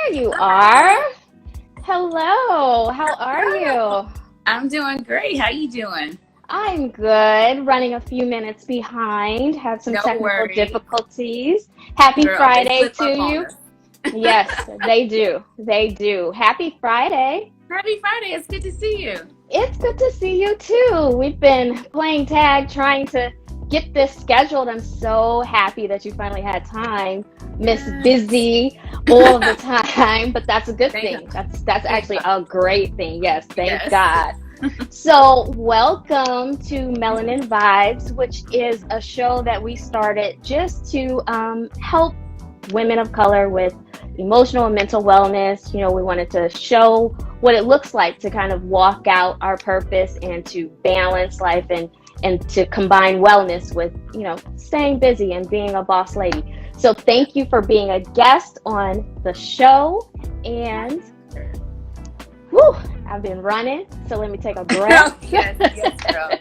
There you are. Hello. How are you? I'm doing great. How you doing? I'm good. Running a few minutes behind. Had some No technical worries. difficulties. Happy Girl, they Friday slip to up on you. us. Yes, they do. They do. Happy Friday. Happy Friday. It's good to see you. It's good to see you too. We've been playing tag, trying to get this scheduled. I'm so happy that you finally had time. Miss Yes. Busy all the time, but that's a good Thank thing. God. That's Thank actually God. a great thing. Yes, thank Yes. God. So, welcome to Melanin Vibes, which is a show that we started just to help women of color with emotional and mental wellness. We wanted to show what it looks like to kind of walk out our purpose and to balance life and to combine wellness with, staying busy and being a boss lady. So, thank you for being a guest on the show. And whew, I've been running, so let me take a breath. Yes, girl.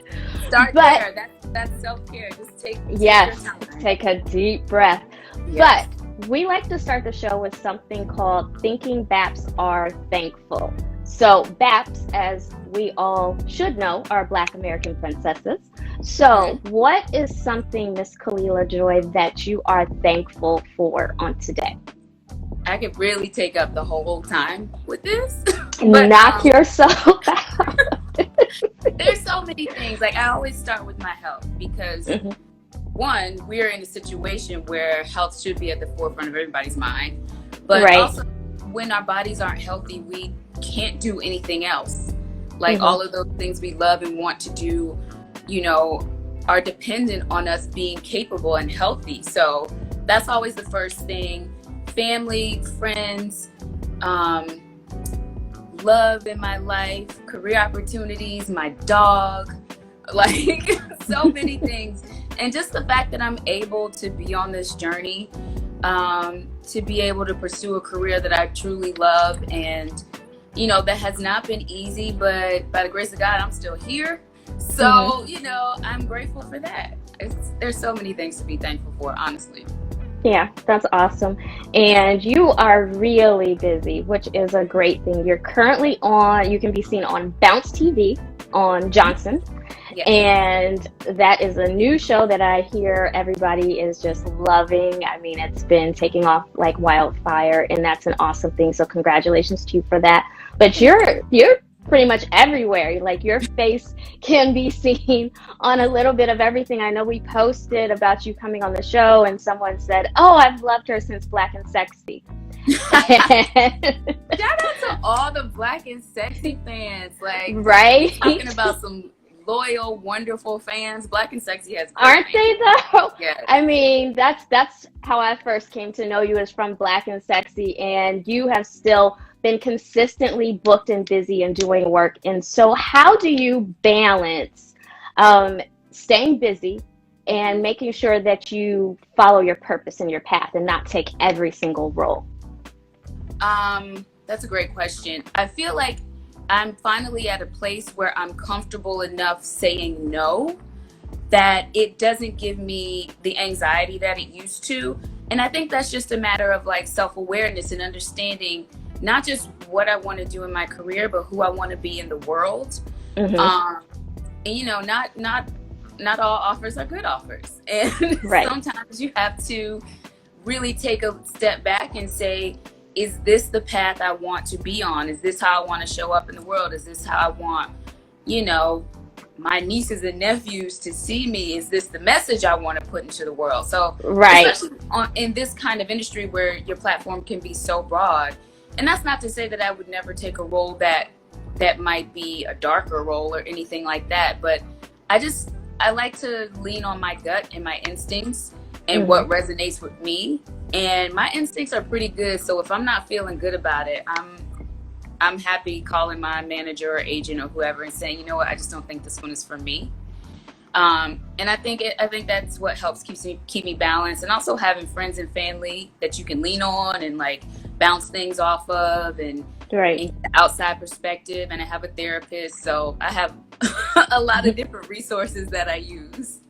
Start But there. That's self-care. Just take your yes, time. take a deep breath. Yes. But we like to start the show with something called Thinking Baps Are Thankful. So, BAPs, as we all should know, are Black American princesses. So, what is something, Miss Khalilah Joi, that you are thankful for on today? I could really take up the whole time with this. But Knock yourself out. there's so many things. Like I always start with my health because Mhm. one, we're in a situation where health should be at the forefront of everybody's mind. But Right. also, when our bodies aren't healthy, we can't do anything else. Like Mhm. all of those things we love and want to do, you know, are dependent on us being capable and healthy. So that's always the first thing. Family, friends, love in my life, career opportunities, my dog, like so many things. And just the fact that I'm able to be on this journey, to be able to pursue a career that I truly love, and that has not been easy, but by the grace of God, I'm still here. So, I'm grateful for that. There's so many things to be thankful for, honestly. Yeah, that's awesome. And you are really busy, which is a great thing. You're currently on, you can be seen on BounceTV on Johnson. Yes. And that is a new show that I hear everybody is just loving. I mean, it's been taking off like wildfire, and that's an awesome thing. So congratulations to you for that. But you're pretty much everywhere. Like your face can be seen on a little bit of everything. I know we posted about you coming on the show, and someone said, "Oh, I've loved her since Black and Sexy." Shout out to all the Black and Sexy fans. Like, Right? talking about some loyal, wonderful fans. Black and Sexy has great Aren't fans. they though? Yes. I mean, that's how I first came to know you, is from Black and Sexy, and you have still been consistently booked and busy and doing work. And so how do you balance staying busy and making sure that you follow your purpose and your path and not take every single role? That's a great question. I feel like I'm finally at a place where I'm comfortable enough saying no that it doesn't give me the anxiety that it used to. And I think that's just a matter of like self-awareness and understanding not just what I want to do in my career, but who I want to be in the world. Mm-hmm. And not all offers are good offers. And Right. sometimes you have to really take a step back and say, is this the path I want to be on? Is this how I want to show up in the world? Is this how I want, my nieces and nephews to see me? Is this the message I want to put into the world? So, Right. especially in this kind of industry where your platform can be so broad. And that's not to say that I would never take a role that might be a darker role or anything like that. But I like to lean on my gut and my instincts and what resonates with me. And my instincts are pretty good. So if I'm not feeling good about it, I'm happy calling my manager or agent or whoever and saying, you know what, I just don't think this one is for me. And I think that's what helps keep me balanced, and also having friends and family that you can lean on and like bounce things off of, and Right. the outside perspective. And I have a therapist, so I have a lot of different resources that I use.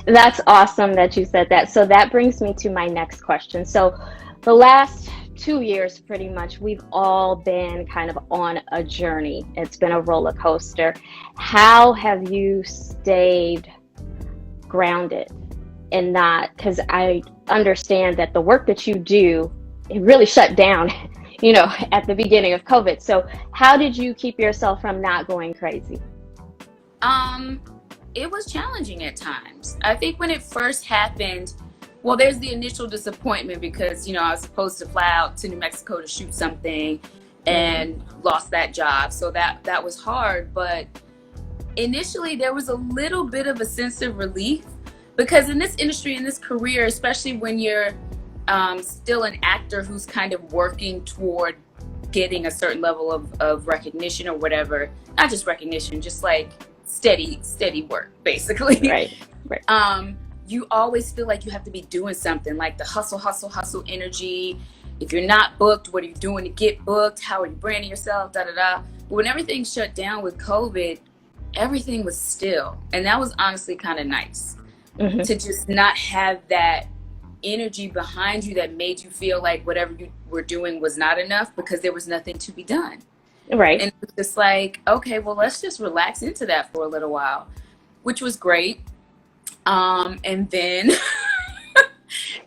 That's awesome that you said that. So that brings me to my next question. So the last 2 years pretty much, we've all been kind of on a journey. It's been a roller coaster. How have you stayed grounded and not, because I understand that the work that you do, it really shut down, at the beginning of COVID. So how did you keep yourself from not going crazy? Um, it was challenging at times. I think when it first happened, well, there's the initial disappointment because, I was supposed to fly out to New Mexico to shoot something and lost that job. So that was hard. But initially there was a little bit of a sense of relief because in this industry, in this career, especially when you're still an actor who's kind of working toward getting a certain level of recognition or whatever, not just recognition, just like steady work, basically. Right. You always feel like you have to be doing something, like the hustle energy. If you're not booked, what are you doing to get booked? How are you branding yourself? Da da da. But when everything shut down with COVID, everything was still, and that was honestly kind of nice to just not have that energy behind you that made you feel like whatever you were doing was not enough because there was nothing to be done. Right. And it was just like, okay, well, let's just relax into that for a little while, which was great. And then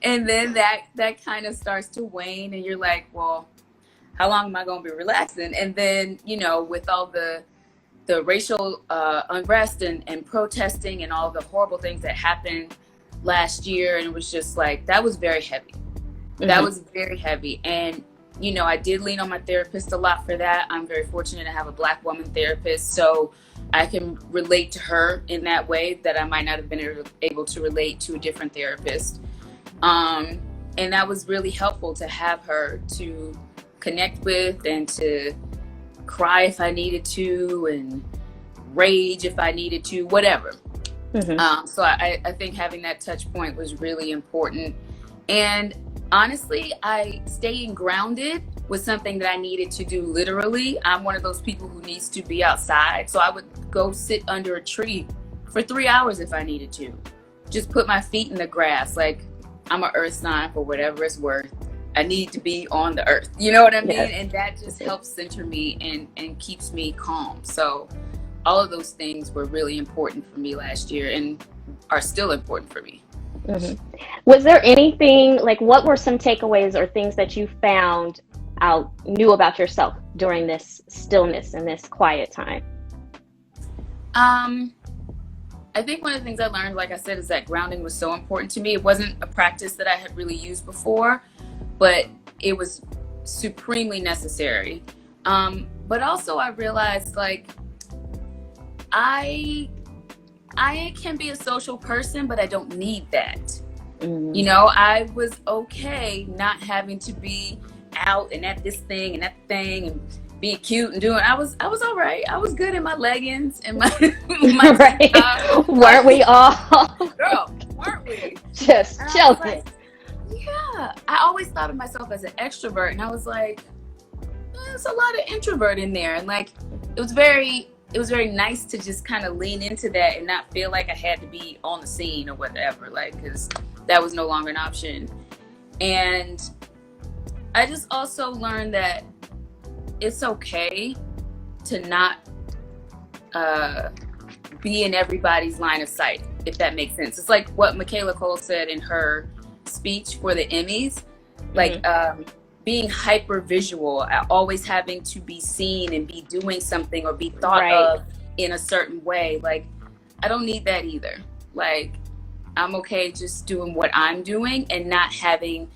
and then that kind of starts to wane and you're like, well, how long am I going to be relaxing? And then, with all the racial unrest and protesting and all the horrible things that happened last year, and it was just like, that was very heavy. That was very heavy. And I did lean on my therapist a lot for that. I'm very fortunate to have a Black woman therapist, so I can relate to her in that way that I might not have been able to relate to a different therapist. And that was really helpful to have her to connect with and to cry if I needed to and rage if I needed to, whatever. So I think having that touch point was really important. And honestly, staying grounded was something that I needed to do literally. I'm one of those people who needs to be outside. So I would go sit under a tree for 3 hours if I needed to. Just put my feet in the grass. Like, I'm an earth sign for whatever it's worth. I need to be on the earth. You know what I mean? Yes. And that just helps center me and keeps me calm. So all of those things were really important for me last year and are still important for me. Was there anything, like, what were some takeaways or things that you found out, knew about yourself during this stillness and this quiet time? I think one of the things I learned, like I said, is that grounding was so important to me. It wasn't a practice that I had really used before, but it was supremely necessary. But also I realized, like, I can be a social person, but I don't need that. I was okay not having to be out and at this thing and that thing and being cute and doing. I was all right. I was good in my leggings and my right. Weren't we all? Girl, weren't we? Just chilling. Like, yeah. I always thought of myself as an extrovert, and I was like, there's a lot of introvert in there, and like it was very nice to just kind of lean into that and not feel like I had to be on the scene or whatever, like, because that was no longer an option. And I just also learned that it's okay to not be in everybody's line of sight, if that makes sense. It's like what Michaela Cole said in her speech for the Emmys, like being hyper visual, always having to be seen and be doing something or be thought of in a certain way. Like, I don't need that either. Like, I'm okay just doing what I'm doing and not having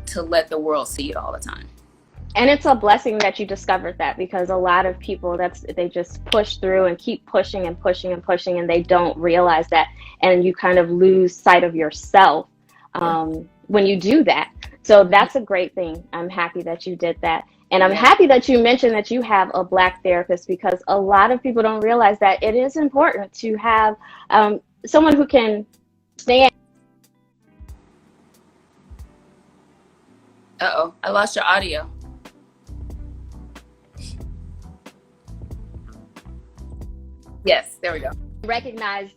to let the world see it all the time. And it's a blessing that you discovered that, because a lot of people, they just push through and keep pushing and pushing and pushing, and they don't realize that, and you kind of lose sight of yourself when you do that. So that's a great thing. I'm happy that you did that. And I'm happy that you mentioned that you have a Black therapist, because a lot of people don't realize that it is important to have someone who can stand. Uh-oh, I lost your audio. Yes, there we go. Recognize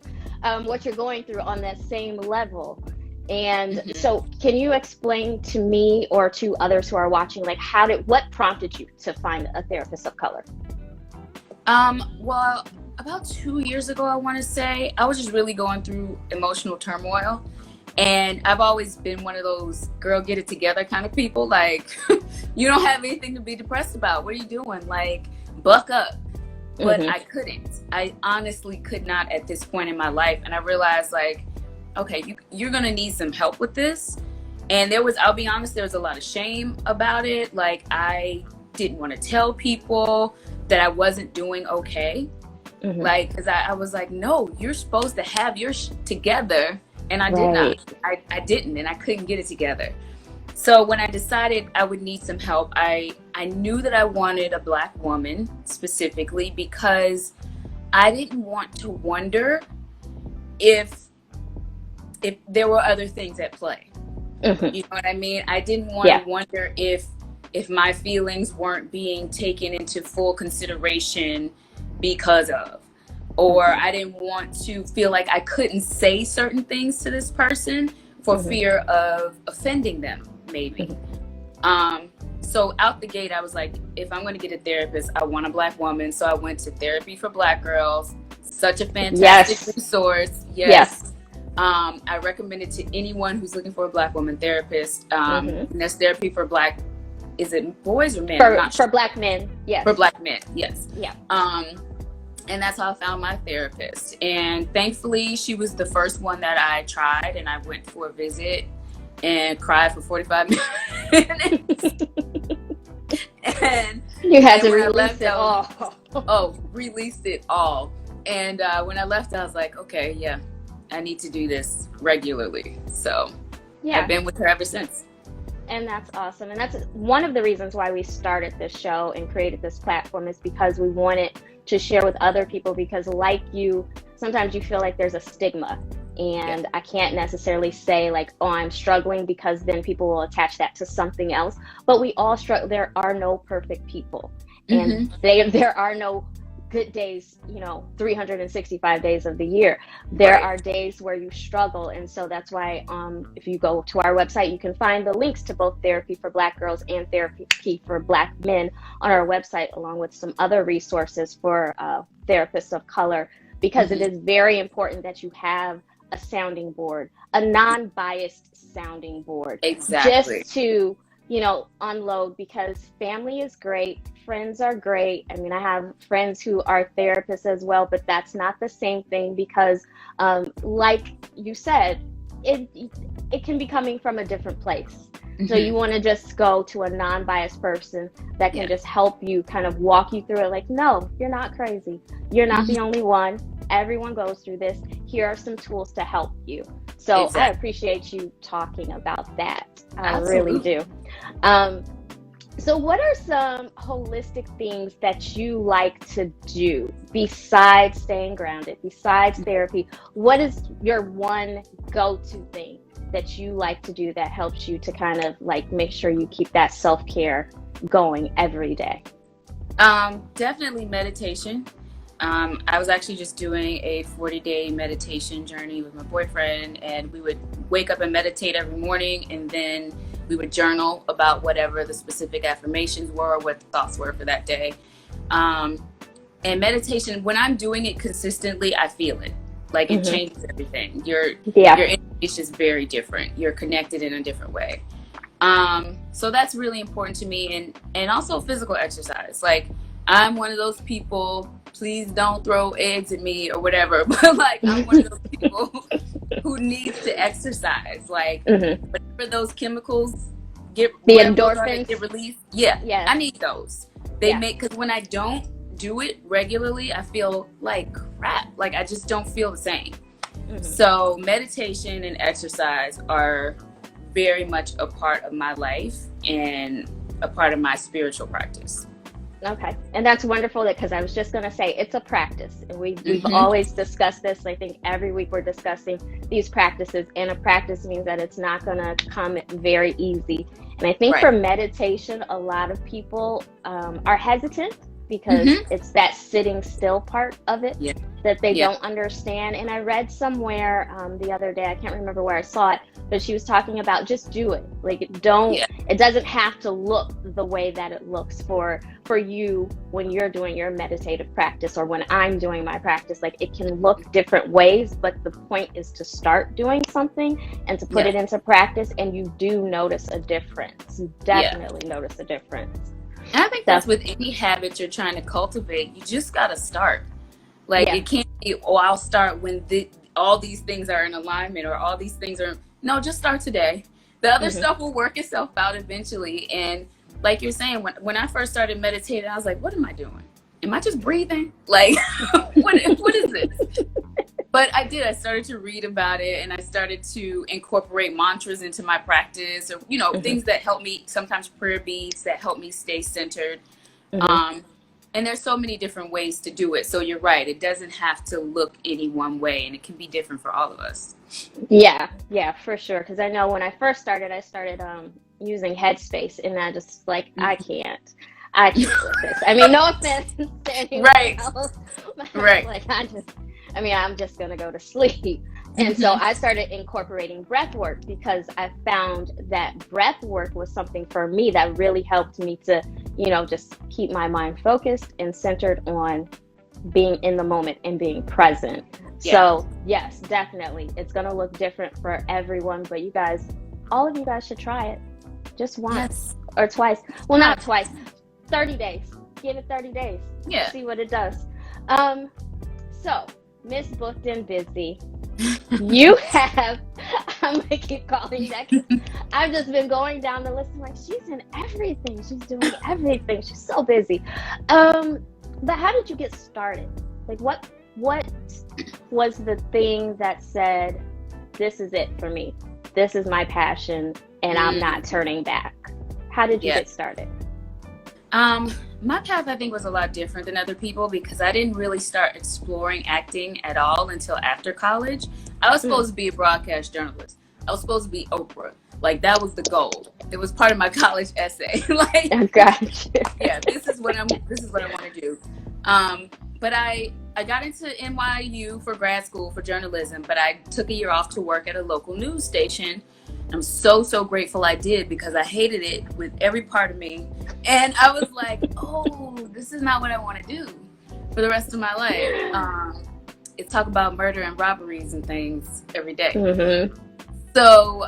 what you're going through on that same level. And Mhm. so can you explain to me or to others who are watching, like what prompted you to find a therapist of color? Well, about 2 years ago, I want to say, I was just really going through emotional turmoil. And I've always been one of those girl, get it together kind of people. Like, you don't have anything to be depressed about. What are you doing? Like, buck up. But Mm-hmm. I couldn't. I honestly could not at this point in my life. And I realized, like, okay, you're going to need some help with this. And I'll be honest, there was a lot of shame about it. Like, I didn't want to tell people that I wasn't doing okay. Mm-hmm. Like, because I was like, no, you're supposed to have your together. And I did not. Right. I didn't, and I couldn't get it together. So when I decided I would need some help, I knew that I wanted a Black woman specifically because I didn't want to wonder if there were other things at play. Mm-hmm. You know what I mean? I didn't want Yeah. to wonder if my feelings weren't being taken into full consideration because of, or Mm-hmm. I didn't want to feel like I couldn't say certain things to this person for Mm-hmm. fear of offending them, maybe. So out the gate, I was like, if I'm going to get a therapist, I want a Black woman. So I went to Therapy for Black Girls. Such a fantastic Yes. resource. Yes. Yes. I recommend it to anyone who's looking for a Black woman therapist. Mm-hmm. And that's Therapy for Black. Is it boys or men? For, I'm not sure. Black men. Yes. For Black men. Yes. Yeah. And that's how I found my therapist. And thankfully, she was the first one that I tried. And I went for a visit and cried for 45 minutes. And you had to when I release left, it all. Released it all. And when I left, I was like, okay, yeah, I need to do this regularly. So Yeah. I've been with her ever since. And that's awesome. And that's one of the reasons why we started this show and created this platform, is because we wanted to share with other people, because like you, sometimes you feel like there's a stigma. And I can't necessarily say like, oh, I'm struggling, because then people will attach that to something else. But we all struggle. There are no perfect people. And there are no good days, 365 days of the year. There are days where you struggle. And so that's why if you go to our website, you can find the links to both Therapy for Black Girls and Therapy for Black Men on our website, along with some other resources for therapists of color, because it is very important that you have a sounding board, a non-biased sounding board. Exactly. Just to unload, because family is great, friends are great. I mean, I have friends who are therapists as well, but that's not the same thing, because like you said, it can be coming from a different place. So you want to just go to a non-biased person that can just help you, kind of walk you through it. Like, no, you're not crazy. You're not the only one. Everyone goes through this. Here are some tools to help you. So I appreciate you talking about that. I really do. So what are some holistic things that you like to do besides staying grounded, besides therapy? What is your one go-to thing that you like to do that helps you to kind of like make sure you keep that self-care going every day? Definitely meditation. I was actually just doing a 40-day meditation journey with my boyfriend, and we would wake up and meditate every morning, and then we would journal about whatever the specific affirmations were or what the thoughts were for that day. And meditation, when I'm doing it consistently, I feel it. Like it changes everything. Your energy is just very different. You're connected in a different way. So that's really important to me, and also physical exercise. Like, I'm one of those people, please don't throw eggs at me or whatever, but like, I'm one of those people who needs to exercise. Like, whenever those chemicals get released, I need those. Because when I don't do it regularly, I feel like crap. Like, I just don't feel the same. So meditation and exercise are very much a part of my life and a part of my spiritual practice. Okay. And that's wonderful, because I was just going to say it's a practice. And we've always discussed this. I think every week we're discussing these practices, and a practice means that it's not going to come very easy. And I think for meditation, a lot of people are hesitant because it's that sitting still part of it Yeah. that they Yeah. don't understand. And I read somewhere the other day, I can't remember where I saw it, but she was talking about just do it. Like, Yeah. it doesn't have to look the way that it looks for you when you're doing your meditative practice, or when I'm doing my practice. Like, it can look different ways, but the point is to start doing something and to put it into practice, and you do notice a difference. You definitely notice a difference. And I think that's with any habit you're trying to cultivate. You just got to start. Like, it can't be, oh, I'll start when all these things are in alignment, or all these things are, no, just start today. The other stuff will work itself out eventually. And like you're saying, when I first started meditating, I was like, what am I doing? Am I just breathing? Like, what is this? But I started to read about it, and I started to incorporate mantras into my practice, or, you know, things that help me, sometimes prayer beads that help me stay centered. And there's so many different ways to do it. So you're right. It doesn't have to look any one way, and it can be different for all of us. Yeah, for sure. Because I know when I first started, using Headspace, and I just like, I can't with this. I mean, no offense to anyone else. Like, I'm just going to go to sleep. And so I started incorporating breath work, because I found that breath work was something for me that really helped me to, just keep my mind focused and centered on being in the moment and being present. Yeah. So yes, definitely. It's going to look different for everyone, but all of you guys should try it just once or twice. Well, not twice, 30 days. Give it 30 days. Yeah. See what it does. So Miss Booked and Busy, you have, I'm going to keep calling that, 'cause I've just been going down the list. I'm like, she's in everything. She's doing everything. She's so busy. But how did you get started? Like, what was the thing that said, this is it for me? This is my passion, and I'm not turning back. How did you get started? My path, I think, was a lot different than other people, because I didn't really start exploring acting at all until after college. I was supposed to be a broadcast journalist. I was supposed to be Oprah. Like, that was the goal. It was part of my college essay. Like, gotcha. Yeah, this is what I want to do. But I got into NYU for grad school for journalism, but I took a year off to work at a local news station. I'm so grateful I did, because I hated it with every part of me. And I was like, oh, this is not what I want to do for the rest of my life. It's talk about murder and robberies and things every day. So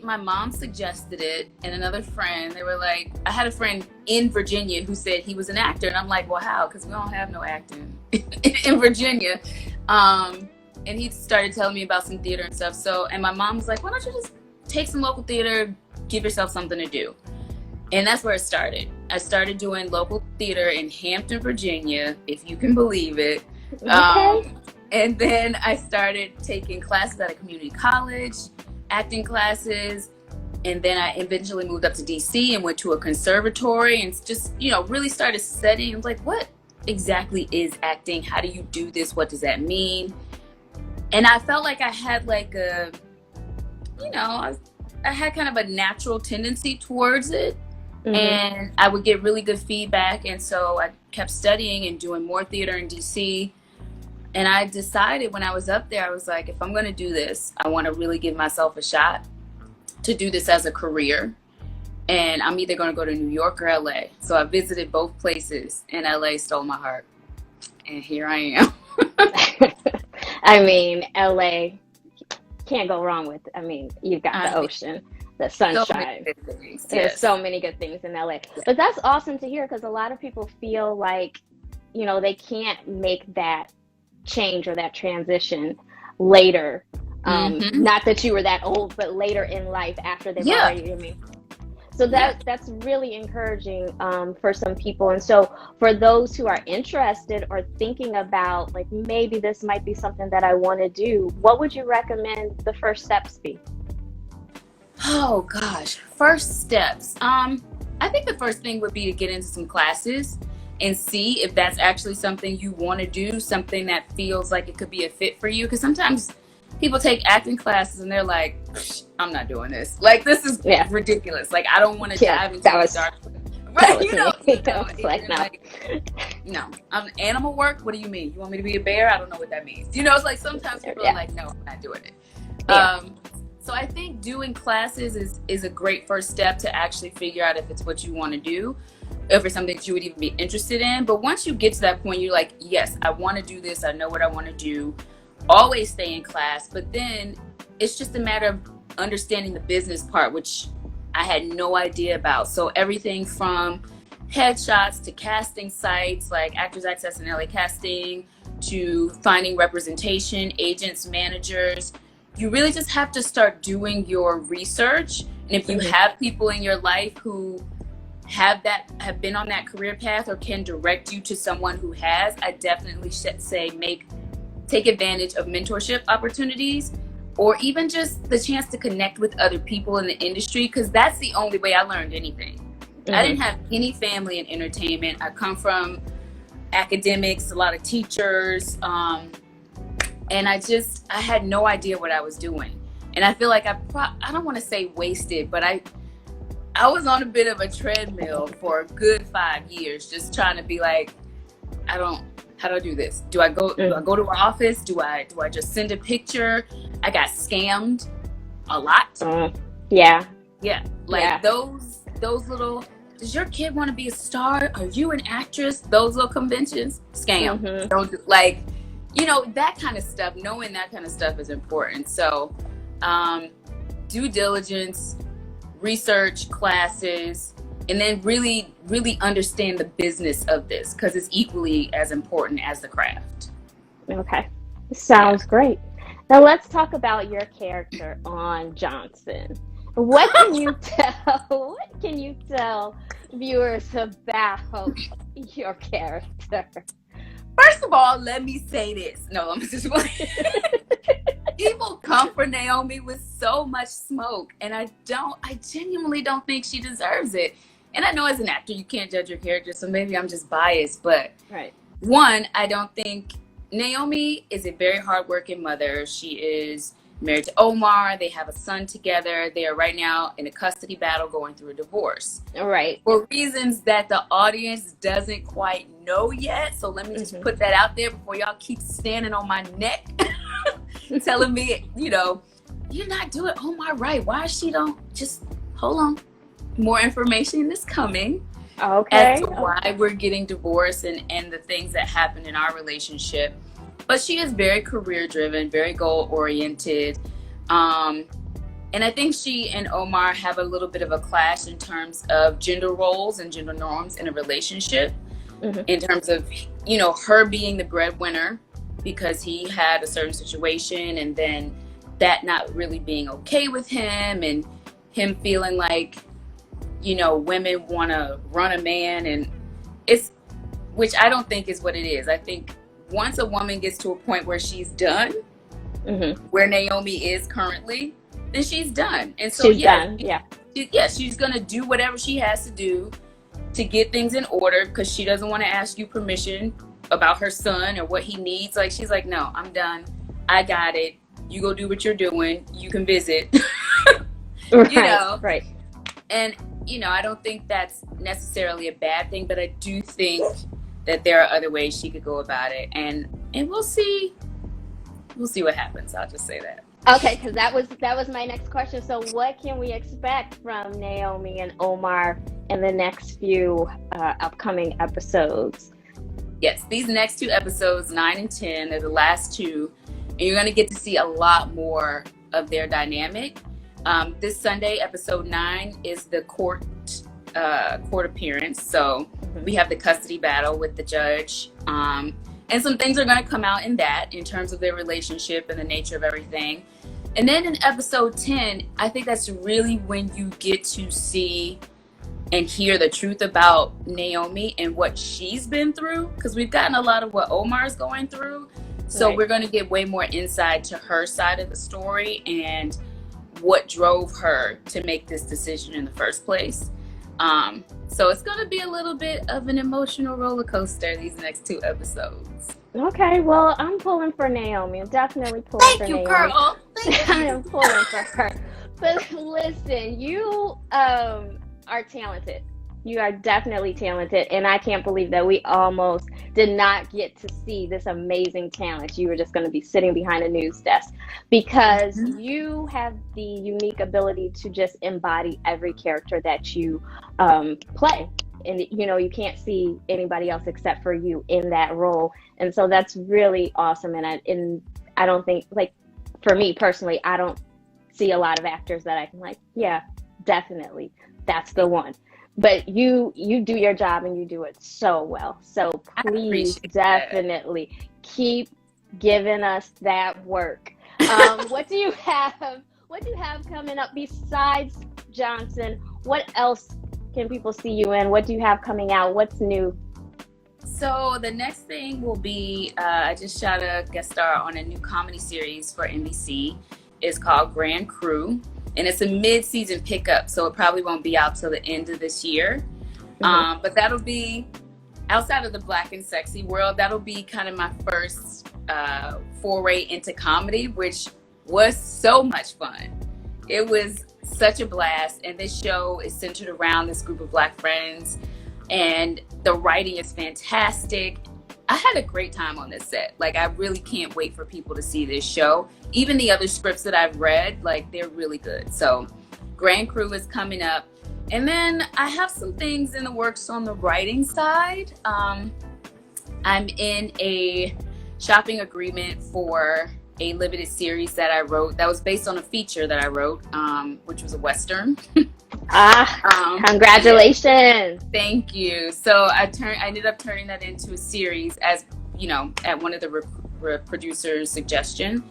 my mom suggested it, and another friend, they were like, I had a friend in Virginia who said he was an actor. And I'm like, well, how? Because we don't have no acting in Virginia. And he started telling me about some theater and stuff. And my mom was like, why don't you just take some local theater, give yourself something to do? And that's where it started. I started doing local theater in Hampton, Virginia, if you can believe it. Okay. And then I started taking classes at a community college, acting classes. And then I eventually moved up to DC and went to a conservatory, and just, really started studying. I was like, what exactly is acting? How do you do this? What does that mean? And I felt like I had I had kind of a natural tendency towards it. And I would get really good feedback. And so I kept studying and doing more theater in DC. And I decided when I was up there, I was like, if I'm going to do this, I want to really give myself a shot to do this as a career. And I'm either going to go to New York or LA. So I visited both places, and LA stole my heart. And here I am. I mean, LA can't go wrong with, you've got the ocean, the sunshine. There's so many good things in LA. But that's awesome to hear, because a lot of people feel like, they can't make that change or that transition later. Not that you were that old, but later in life, after they've already, so that's really encouraging for some people. And so for those who are interested or thinking about, like, maybe this might be something that I want to do, what would you recommend the first steps be? Oh gosh, first steps. I think the first thing would be to get into some classes and see if that's actually something you want to do, something that feels like it could be a fit for you. Because sometimes people take acting classes and they're like, I'm not doing this. Like, this is ridiculous. Like, I don't want to dive into the dark. That Right? was me. I was like, Adrian, no. No, I'm animal work. What do you mean? You want me to be a bear? I don't know what that means. It's like sometimes people are Yeah. like, no, I'm not doing it. Yeah. So I think doing classes is a great first step to actually figure out if it's what you want to do, if it's something that you would even be interested in. But once you get to that point, you're like, yes, I want to do this. I know what I want to do. Always stay in class. But then it's just a matter of understanding the business part, which I had no idea about. So everything from headshots to casting sites like Actors Access and LA Casting to finding representation, agents, managers. You really just have to start doing your research. And if you have people in your life who have been on that career path or can direct you to someone who has, I definitely should say take advantage of mentorship opportunities, or even just the chance to connect with other people in the industry, because that's the only way I learned anything. I didn't have any family in entertainment. I come from academics, a lot of teachers, and I had no idea what I was doing. And I feel like I don't want to say wasted, but I was on a bit of a treadmill for a good 5 years, just trying to be like, how do I do this? Do I go to an office? Do I just send a picture? I got scammed a lot. Yeah. Those little, does your kid want to be a star? Are you an actress? Those little conventions, scam. Don't that kind of stuff. Knowing that kind of stuff is important. So, due diligence, research, classes, and then really, really understand the business of this, because it's equally as important as the craft. Okay. Sounds great. Now let's talk about your character on Johnson. What can you tell viewers about your character? First of all, let me say this. No, I'm just playing. People come for Naomi with so much smoke, and I genuinely don't think she deserves it. And I know as an actor, you can't judge your character, so maybe I'm just biased. But one, I don't think Naomi is a very hardworking mother. She is married to Omar. They have a son together. They are right now in a custody battle going through a divorce. Right. For reasons that the audience doesn't quite know yet. So let me just put that out there before y'all keep standing on my neck telling me, you're not doing Omar right. Why she don't just hold on. More information is coming as to why we're getting divorced and the things that happened in our relationship. But she is very career driven, very goal oriented. And I think she and Omar have a little bit of a clash in terms of gender roles and gender norms in a relationship. In terms of, her being the breadwinner because he had a certain situation, and then that not really being okay with him, and him feeling like, women want to run a man, and which I don't think is what it is. I think once a woman gets to a point where she's done, where Naomi is currently, then she's done. And so she's going to do whatever she has to do to get things in order, because she doesn't want to ask you permission about her son or what he needs. Like, she's like, no, I'm done. I got it. You go do what you're doing. You can visit. Right. And I don't think that's necessarily a bad thing, but I do think that there are other ways she could go about it, and we'll see what happens. I'll just say that. Okay, because that was my next question. So what can we expect from Naomi and Omar in the next few upcoming episodes? Yes, these next 2 episodes, 9 and 10, are the last 2, and you're going to get to see a lot more of their dynamic. This Sunday, episode 9, is the court appearance. So we have the custody battle with the judge. And some things are going to come out in that, in terms of their relationship and the nature of everything. And then in episode 10, I think that's really when you get to see and hear the truth about Naomi and what she's been through. Because we've gotten a lot of what Omar's going through. So we're going to get way more insight to her side of the story and what drove her to make this decision in the first place. So it's going to be a little bit of an emotional roller coaster these next 2 episodes. Okay, well, I'm pulling for Naomi. I'm definitely pulling for Naomi. Girl. I am pulling for her. But listen, you are talented. You are definitely talented, and I can't believe that we almost did not get to see this amazing talent. You were just going to be sitting behind a news desk because Mhm. you have the unique ability to just embody every character that you play. And you know, you can't see anybody else except for you in that role. And so that's really awesome. And I don't think, like, for me personally, I don't see a lot of actors that I can, like, yeah, definitely, that's the one. But you do your job and you do it so well. So I please appreciate that. definitely keep giving us that work. What do you have? What do you have coming up besides Johnson? What else can people see you in? What do you have coming out? What's new? So the next thing will be I just shot a guest star on a new comedy series for NBC. It's called Grand Crew, and it's a mid-season pickup, so it probably won't be out till the end of this year. Hmm. But that'll be outside of the black and sexy world. That'll be kind of my first foray into comedy, which was so much fun. It was such a blast, and this show is centered around this group of black friends, and the writing is fantastic. I had a great time on this set. Like, I really can't wait for people to see this show. Even the other scripts that I've read, like, they're really good. So Grand Crew is coming up. And then I have some things in the works on the writing side. I'm in a shopping agreement for a limited series that I wrote that was based on a feature that I wrote, which was a Western. Ah, Yeah, congratulations. thank you. So I ended up turning that into a series, as you know, at one of the producers' suggestion.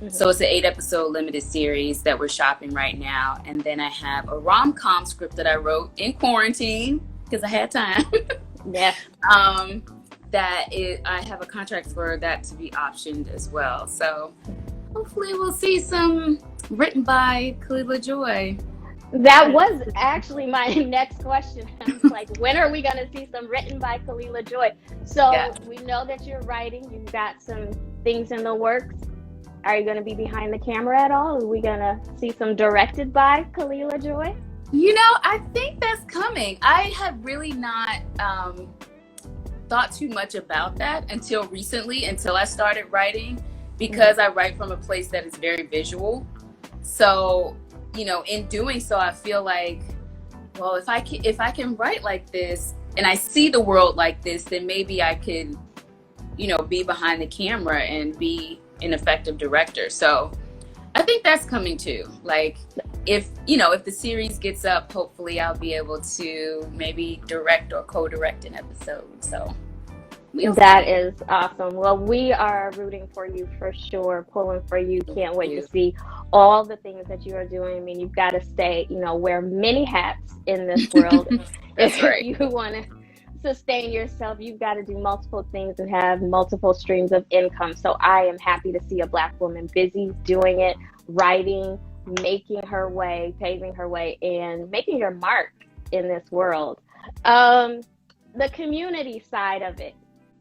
Mhm. So it's an 8 episode limited series that we're shopping right now. And then I have a rom-com script that I wrote in quarantine because I had time. Yeah. um, I have a contract for that to be optioned as well. So hopefully we'll see some written by Khalilah Joi. That was actually my next question. I was like, when are we going to see some written by Khalilah Joy? Yeah. So we know that you're writing. You've got some things in the works. Are you going to be behind the camera at all? Are we going to see some directed by Khalilah Joy? You know, I think that's coming. I had really not thought too much about that until recently, until I started writing, because I write from a place that is very visual. So, you know, in doing so, I feel like, well, if I can write like this and I see the world like this, then maybe I could, you know, be behind the camera and be an effective director. So I think that's coming too. Like, if you know, if the series gets up, hopefully I'll be able to maybe direct or co-direct an episode. So we'll That see. is awesome. Well, we are rooting for you for sure, pulling for you. Thank Can't wait to you. see all the things that you are doing. I mean, you've got to stay, you know, wear many hats in this world. That's If right. you want to sustain yourself, you've got to do multiple things and have multiple streams of income. So I am happy to see a Black woman busy doing it, writing, making her way, paving her way, and making your mark in this world. Um, the community side of it,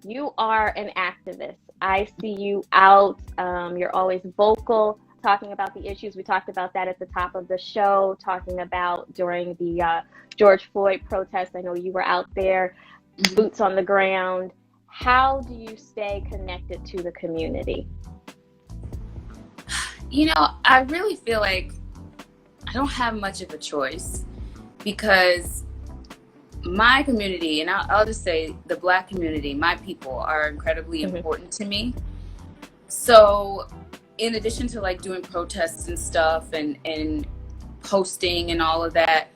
you are an activist. I see you out. You're always vocal, talking about the issues. We talked about that at the top of the show, talking about during the George Floyd protest. I know you were out there, Mhm. boots on the ground. How do you stay connected to the community? You know, I really feel like I don't have much of a choice because my community, and I'll just say the Black community, my people are incredibly Hmm. important to me. So, in addition to like doing protests and stuff and posting and all of that,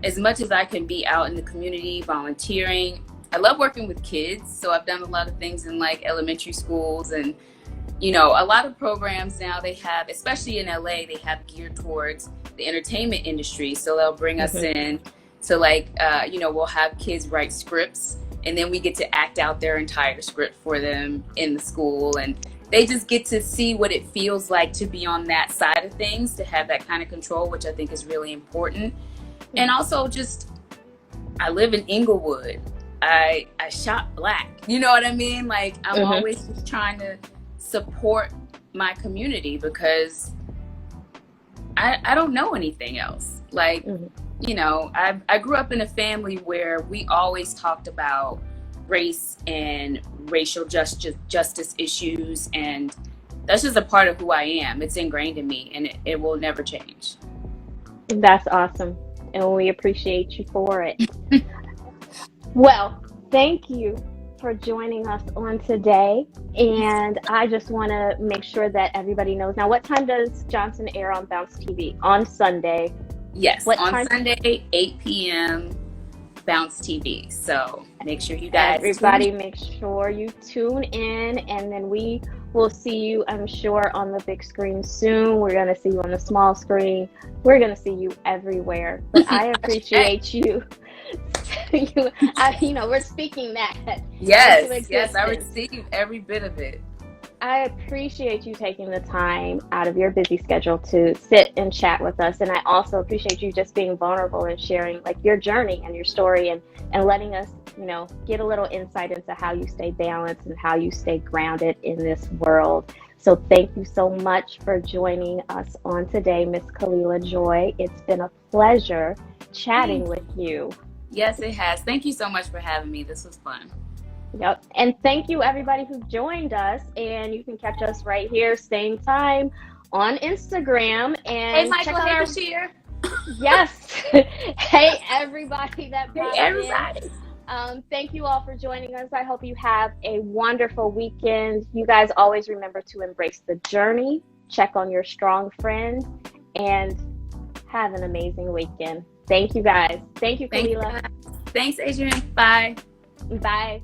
as much as I can be out in the community volunteering, I love working with kids. So I've done a lot of things in like elementary schools, and you know, a lot of programs now they have, especially in LA, they have geared towards the entertainment industry. So they'll bring us Hmm. in to like, you know, we'll have kids write scripts, and then we get to act out their entire script for them in the school. And they just get to see what it feels like to be on that side of things, to have that kind of control, which I think is really important. And also just, I live in Inglewood. I shop Black. You know what I mean? Like, I'm Hmm. always just trying to support my community because I don't know anything else. Like, Hmm. you know, I grew up in a family where we always talked about race and racial justice issues, and that's just a part of who I am. It's ingrained in me, and it will never change. That's awesome. And we appreciate you for it. Well, thank you for joining us on today. And I just want to make sure that everybody knows. Now, what time does Johnson air on Bounce TV? On Sunday. Yes, what on time? Sunday, 8 p.m. BounceTV. So make sure you guys make sure you tune in, and then we will see you, I'm sure, on the big screen soon. We're going to see you on the small screen. We're going to see you everywhere. But I appreciate you. We're speaking that. Yes, I receive every bit of it. I appreciate you taking the time out of your busy schedule to sit and chat with us. And I also appreciate you just being vulnerable and sharing like your journey and your story, and letting us, get a little insight into how you stay balanced and how you stay grounded in this world. So thank you so much for joining us on today, Miss Khalilah Joi. It's been a pleasure chatting with you. Yes, it has. Thank you so much for having me. This was fun. Yep. And thank you everybody who joined us, and you can catch us right here same time on Instagram. And hey Michael, hey Bashir. Yes. Hey everybody that popped everybody in. Thank you all for joining us. I hope you have a wonderful weekend. You guys always remember to embrace the journey, check on your strong friend, and have an amazing weekend. Thank you guys. Thank you, Khalilah. Thanks, Adrian. Bye. Bye.